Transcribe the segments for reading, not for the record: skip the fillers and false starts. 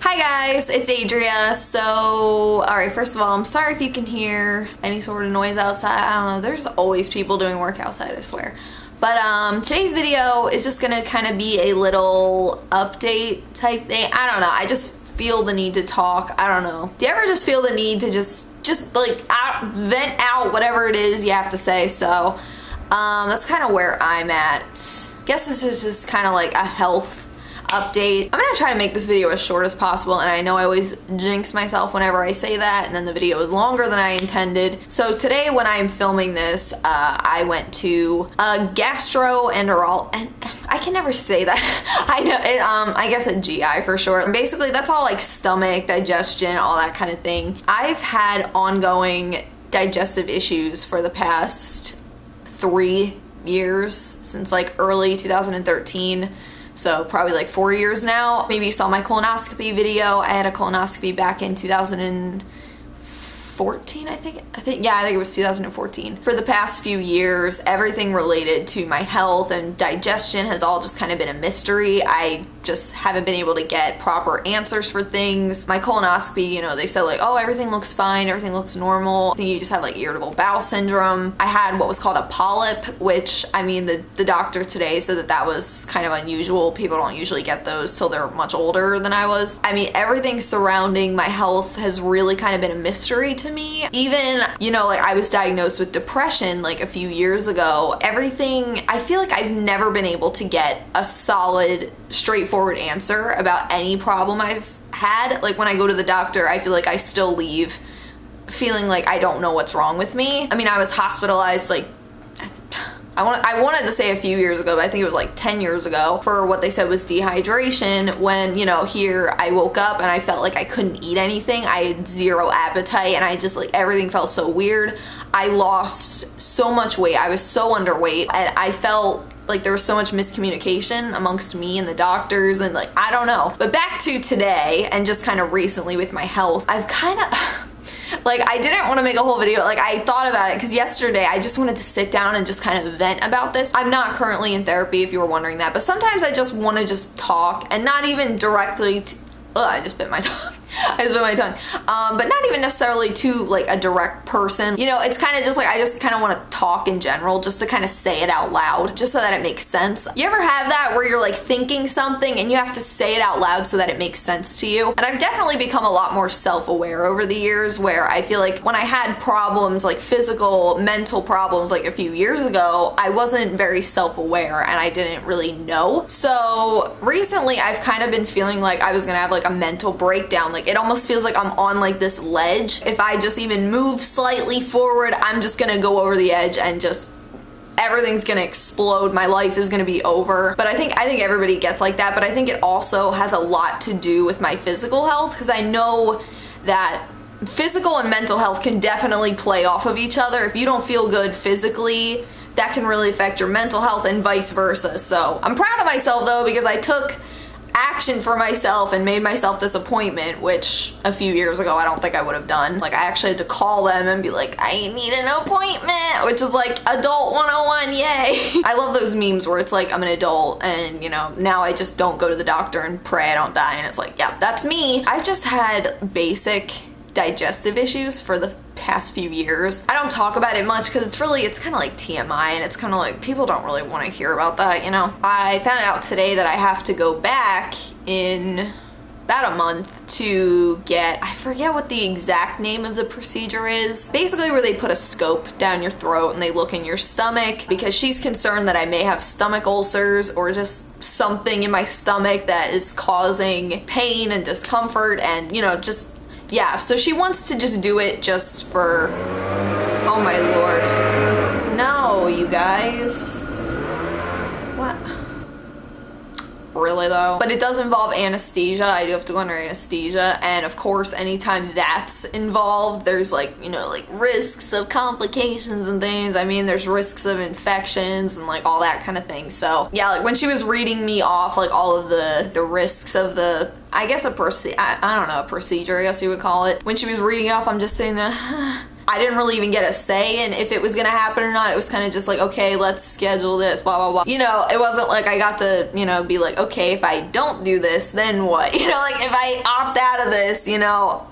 Hi guys, it's Adria. So, alright, first of all, I'm sorry if you can hear any sort of noise outside. I don't know, there's always people doing work outside, I swear. But today's video is just gonna kind of be a little update type thing. I don't know, I just feel the need to talk. I don't know. Do you ever just feel the need to just like vent out whatever it is you have to say? So, that's kind of where I'm at. Guess this is just kind of like a health update. I'm gonna try to make this video as short as possible, and I know I always jinx myself whenever I say that, and then the video is longer than I intended. So today when I'm filming this, I went to a gastroenterologist, and I can never say that. I know it, I guess a GI for short. And basically that's all like stomach, digestion, all that kind of thing. I've had ongoing digestive issues for the past 3 years, since like early 2013. So probably like 4 years now. Maybe you saw my colonoscopy video. I had a colonoscopy back in 2014, I think it was 2014. For the past few years, everything related to my health and digestion has all just kind of been a mystery. I just haven't been able to get proper answers for things. My colonoscopy, you know, they said like, oh, everything looks fine, everything looks normal. I think you just have like irritable bowel syndrome. I had what was called a polyp, which, I mean, the doctor today said that that was kind of unusual. People don't usually get those till they're much older than I was. I mean, everything surrounding my health has really kind of been a mystery to me. Even, you know, like I was diagnosed with depression like a few years ago. Everything, I feel like I've never been able to get a solid, straightforward answer about any problem I've had. Like when I go to the doctor, I feel like I still leave feeling like I don't know what's wrong with me. I mean, I was hospitalized like I wanted to say a few years ago, but I think it was like 10 years ago for what they said was dehydration, when, you know, here I woke up and I felt like I couldn't eat anything. I had zero appetite and I just like, everything felt so weird. I lost so much weight. I was so underweight and I felt like there was so much miscommunication amongst me and the doctors, and like, I don't know. But back to today and just kind of recently with my health, I've kind of like, I didn't want to make a whole video. Like, I thought about it because yesterday I just wanted to sit down and just kind of vent about this. I'm not currently in therapy, if you were wondering that, but sometimes I just want to just talk, and not even directly to, I just bit my tongue. I just bit my tongue. But not even necessarily to like a direct person. You know, it's kind of just like, I just kind of want to talk in general, just to kind of say it out loud, just so that it makes sense. You ever have that where you're like thinking something and you have to say it out loud so that it makes sense to you? And I've definitely become a lot more self-aware over the years, where I feel like when I had problems, like physical, mental problems, like a few years ago, I wasn't very self-aware and I didn't really know. So recently I've kind of been feeling like I was gonna have like a mental breakdown. Like, it almost feels like I'm on like this ledge. If I just even move slightly forward, I'm just gonna go over the edge and just everything's gonna explode. My life is gonna be over. But I think everybody gets like that, but I think it also has a lot to do with my physical health, because I know that physical and mental health can definitely play off of each other. If you don't feel good physically, that can really affect your mental health, and vice versa. So I'm proud of myself though, because I took action for myself and made myself this appointment, which a few years ago I don't think I would have done. Like, I actually had to call them and be like, I need an appointment, which is like adult 101, yay. I love those memes where it's like, I'm an adult and, you know, now I just don't go to the doctor and pray I don't die, and it's like, yeah, that's me. I've just had basic digestive issues for the past few years. I don't talk about it much because it's kind of like TMI, and it's kind of like people don't really want to hear about that, you know. I found out today that I have to go back in about a month to get, I forget what the exact name of the procedure is. Basically where they put a scope down your throat and they look in your stomach, because she's concerned that I may have stomach ulcers or just something in my stomach that is causing pain and discomfort, and, you know, just, yeah, so she wants to just do it just for, oh my lord. No, you guys. What? Really though? But it does involve anesthesia. I do have to go under anesthesia, and of course anytime that's involved, there's like, you know, like risks of complications and things. I mean, there's risks of infections and like all that kind of thing. So yeah, like when she was reading me off like all of the risks of the, I guess a procedure, I don't know, a procedure, I guess you would call it. When she was reading it off, I'm just sitting there I didn't really even get a say in if it was gonna happen or not. It was kind of just like, okay, let's schedule this, blah, blah, blah. You know, it wasn't like I got to, you know, be like, okay, if I don't do this, then what? You know, like if I opt out of this, you know,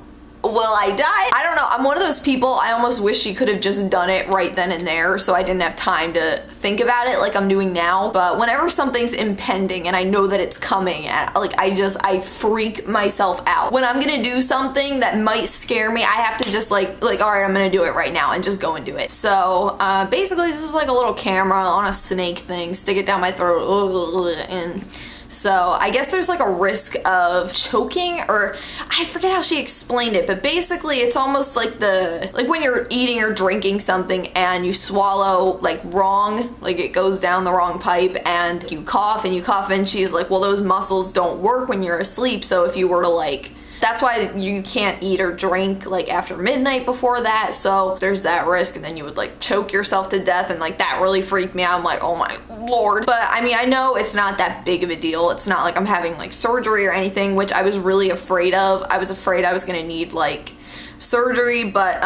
will I die? I don't know. I'm one of those people, I almost wish she could have just done it right then and there so I didn't have time to think about it like I'm doing now. But whenever something's impending and I know that it's coming, like I freak myself out. When I'm gonna do something that might scare me, I have to just like all right, I'm gonna do it right now and just go and do it. So basically this is like a little camera on a snake thing, stick it down my throat, and so I guess there's like a risk of choking, or I forget how she explained it, but basically it's almost like when you're eating or drinking something and you swallow like wrong, like it goes down the wrong pipe and you cough and she's like, well, those muscles don't work when you're asleep. So if you were to like, that's why you can't eat or drink like after midnight before that, so there's that risk, and then you would like choke yourself to death, and like that really freaked me out. I'm like, oh my lord. But I mean, I know it's not that big of a deal. It's not like I'm having like surgery or anything, which I was really afraid of. I was afraid I was gonna need like surgery, but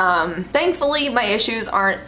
thankfully my issues aren't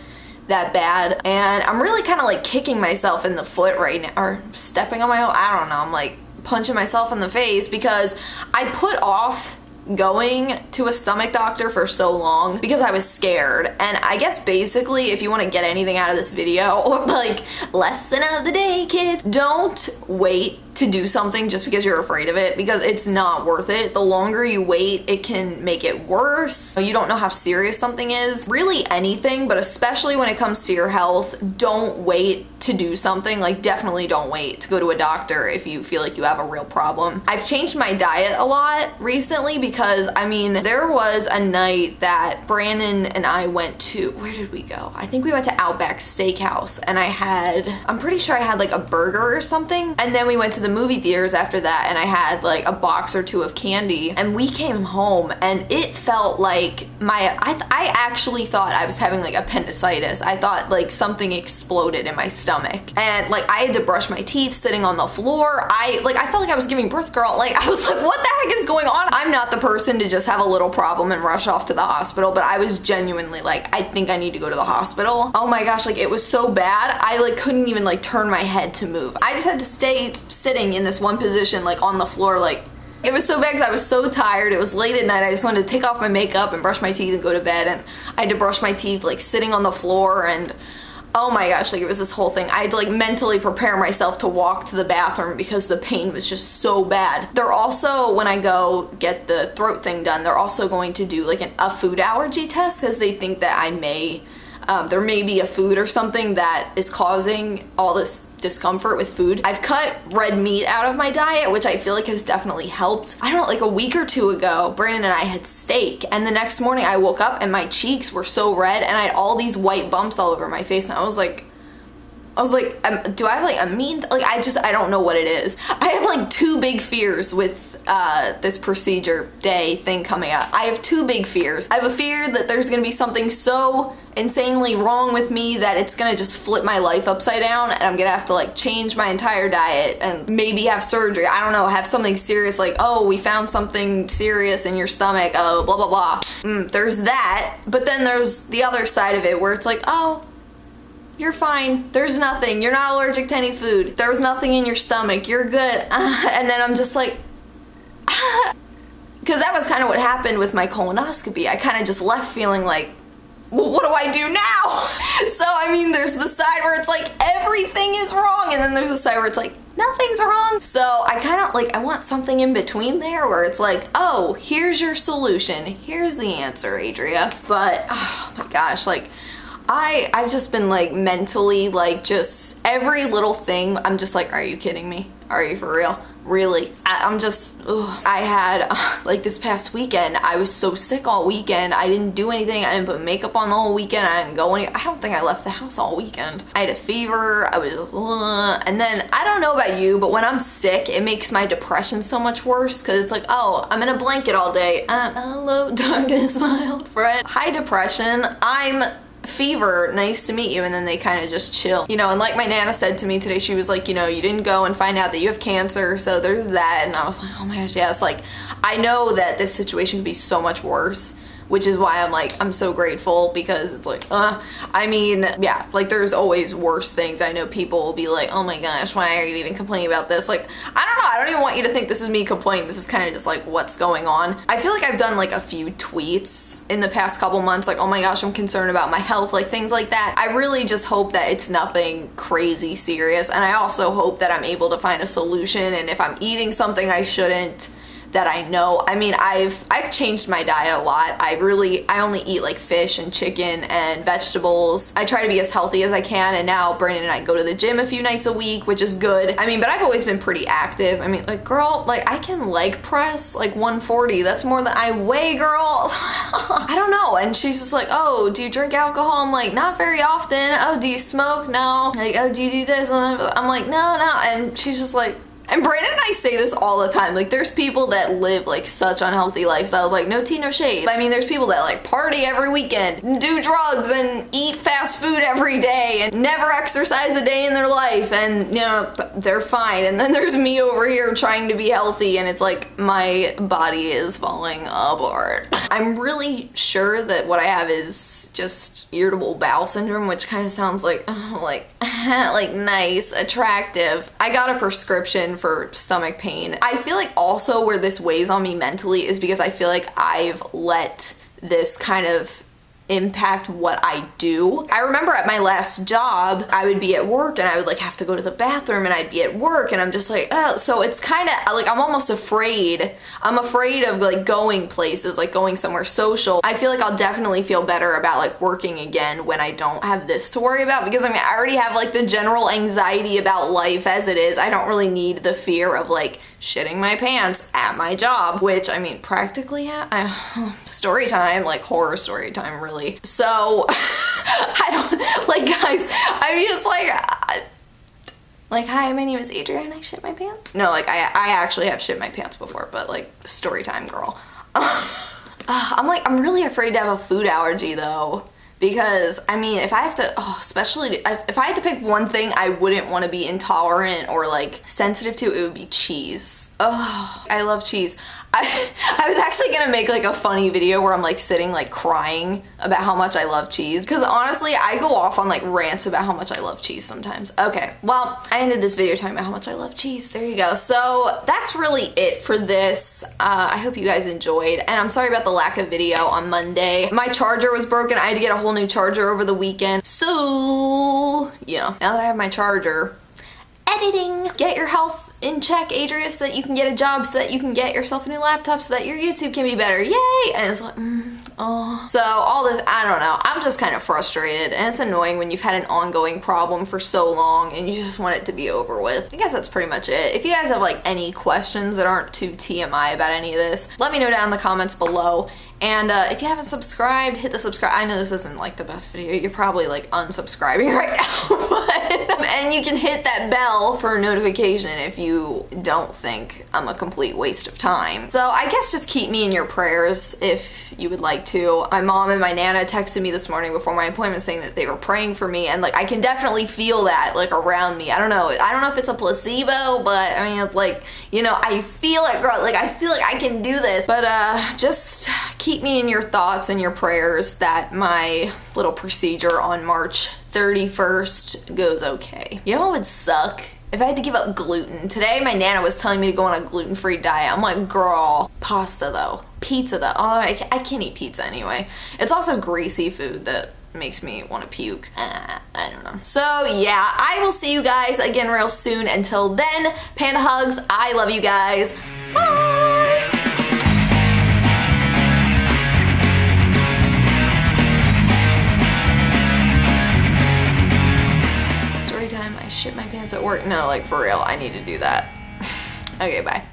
that bad, and I'm really kind of like kicking myself in the foot right now, or stepping on my own, I don't know, I'm like punching myself in the face because I put off going to a stomach doctor for so long because I was scared. And I guess basically, if you want to get anything out of this video, like lesson of the day, kids, don't wait to do something just because you're afraid of it, because it's not worth it. The longer you wait, it can make it worse. You don't know how serious something is. Really anything, but especially when it comes to your health, don't wait to do something. Like definitely don't wait to go to a doctor if you feel like you have a real problem. I've changed my diet a lot recently because I mean, there was a night that Brandon and I went to, where did we go? I think we went to Outback Steakhouse, and I'm pretty sure I had like a burger or something, and then we went to the movie theaters after that and I had like a box or two of candy, and we came home and it felt like I actually thought I was having like appendicitis. I thought like something exploded in my stomach, and like I had to brush my teeth sitting on the floor. I felt like I was giving birth, girl. Like I was like, what the heck is going on? I'm not the person to just have a little problem and rush off to the hospital, but I was genuinely like, I think I need to go to the hospital. Oh my gosh, like it was so bad. I like couldn't even like turn my head to move. I just had to stay sitting in this one position like on the floor. Like it was so bad because I was so tired. It was late at night. I just wanted to take off my makeup and brush my teeth and go to bed, and I had to brush my teeth like sitting on the floor, and oh my gosh, like it was this whole thing. I had to like mentally prepare myself to walk to the bathroom because the pain was just so bad. They're also, when I go get the throat thing done, they're also going to do like a food allergy test because they think that there may be a food or something that is causing all this discomfort with food. I've cut red meat out of my diet, which I feel like has definitely helped. I don't know, like a week or two ago, Brandon and I had steak, and the next morning I woke up and my cheeks were so red and I had all these white bumps all over my face, and I was like, do I have like a mean, like I don't know what it is. I have like two big fears with this procedure day thing coming up. I have two big fears. I have a fear that there's gonna be something so insanely wrong with me that it's gonna just flip my life upside down, and I'm gonna have to like change my entire diet and maybe have surgery. I don't know, have something serious like, oh, we found something serious in your stomach, oh, blah, blah, blah. There's that, but then there's the other side of it where it's like, oh, you're fine, there's nothing, you're not allergic to any food, there was nothing in your stomach, you're good. And then I'm just like, because that was kind of what happened with my colonoscopy. I kind of just left feeling like, well, what do I do now? So I mean, there's the side where it's like everything is wrong, and then there's the side where it's like nothing's wrong. So I kind of like, I want something in between there where it's like, oh, here's your solution, here's the answer, Adria. But oh my gosh, like I've just been like mentally, like just every little thing, I'm just like, are you kidding me? Are you for real? Really? I'm just, ugh. I had, like this past weekend, I was so sick all weekend. I didn't do anything. I didn't put makeup on the whole weekend. I didn't go I don't think I left the house all weekend. I had a fever. I was, and then I don't know about you, but when I'm sick, it makes my depression so much worse because it's like, oh, I'm in a blanket all day. Hello, darkness, my old friend. Hi, depression. I'm fever, nice to meet you, and then they kind of just chill, you know. And like my Nana said to me today, she was like, you know, you didn't go and find out that you have cancer, so there's that. And I was like, oh my gosh, yes, like I know that this situation could be so much worse which is why I'm so grateful, because it's like, I mean, yeah, like there's always worse things. I know people will be like, oh my gosh, why are you even complaining about this? Like, I don't know, I don't even want you to think this is me complaining. This is kind of just like what's going on. I feel like I've done like a few tweets in the past couple months, like, oh my gosh, I'm concerned about my health, like things like that. I really just hope that it's nothing crazy serious, and I also hope that I'm able to find a solution, and if I'm eating something I shouldn't, that I know. I mean, I've changed my diet a lot. I only eat like fish and chicken and vegetables. I try to be as healthy as I can, and now Brandon and I go to the gym a few nights a week, which is good. I mean, but I've always been pretty active. I mean, like, girl, like I can leg press like 140. That's more than I weigh, girl. I don't know. And she's just like, oh, do you drink alcohol? I'm like, not very often. Oh, do you smoke? No. Like, oh, do you do this? I'm like, no. And she's just like, and Brandon and I say this all the time, like there's people that live like such unhealthy lifestyles, like no tea, no shade. I mean, there's people that like party every weekend, do drugs and eat fast food every day and never exercise a day in their life, and you know, they're fine. And then there's me over here trying to be healthy, and it's like my body is falling apart. I'm really sure that what I have is just irritable bowel syndrome, which kind of sounds like, like nice, attractive. I got a prescription for stomach pain. I feel like also where this weighs on me mentally is because I feel like I've let this kind of impact what I do. I remember at my last job, I would be at work and I would like have to go to the bathroom, and I'd be at work and I'm just like, oh, so it's kind of like I'm almost afraid. I'm afraid of like going places, like going somewhere social. I feel like I'll definitely feel better about like working again when I don't have this to worry about, because I mean, I already have like the general anxiety about life as it is. I don't really need the fear of like shitting my pants at my job, which I mean, practically story time, like horror story time, really. So I don't, like, guys, I mean, it's like, hi, my name is Adrian, I shit my pants. No, like, I actually have shit my pants before, but like, story time, girl. I'm really afraid to have a food allergy though. Because, I mean, if I have to, especially if I had to pick one thing I wouldn't want to be intolerant or like sensitive to, it would be cheese. Oh, I love cheese. I was actually gonna make like a funny video where I'm like sitting like crying about how much I love cheese, because honestly I go off on like rants about how much I love cheese sometimes. Okay, well, I ended this video talking about how much I love cheese. There you go. So that's really it for this. I hope you guys enjoyed, and I'm sorry about the lack of video on Monday. My charger was broken. I had to get a whole new charger over the weekend. So yeah, now that I have my charger, editing. Get your health in check, Adria, so that you can get a job, so that you can get yourself a new laptop, so that your YouTube can be better. Yay! And it's like, So all this, I don't know. I'm just kind of frustrated, and it's annoying when you've had an ongoing problem for so long and you just want it to be over with. I guess that's pretty much it. If you guys have like any questions that aren't too TMI about any of this, let me know down in the comments below. And if you haven't subscribed, hit the subscribe. I know this isn't like the best video. You're probably like unsubscribing right now. But, and you can hit that bell for a notification if you don't think I'm a complete waste of time. So I guess just keep me in your prayers if you would like to. My mom and my Nana texted me this morning before my appointment saying that they were praying for me, and like I can definitely feel that like around me. I don't know if it's a placebo, but I mean, it's like, you know, I feel it, girl. Like I feel like I can do this. But just keep me in your thoughts and your prayers that my little procedure on March 31st goes okay. You know what would suck? If I had to give up gluten. Today my Nana was telling me to go on a gluten-free diet. I'm like, girl, pasta though. Pizza though. Oh, I can't eat pizza anyway. It's also greasy food that makes me want to puke. I don't know. So yeah, I will see you guys again real soon. Until then, panda hugs. I love you guys. Bye! Story time, I shit my pants at work. No, like for real, I need to do that. Okay, bye.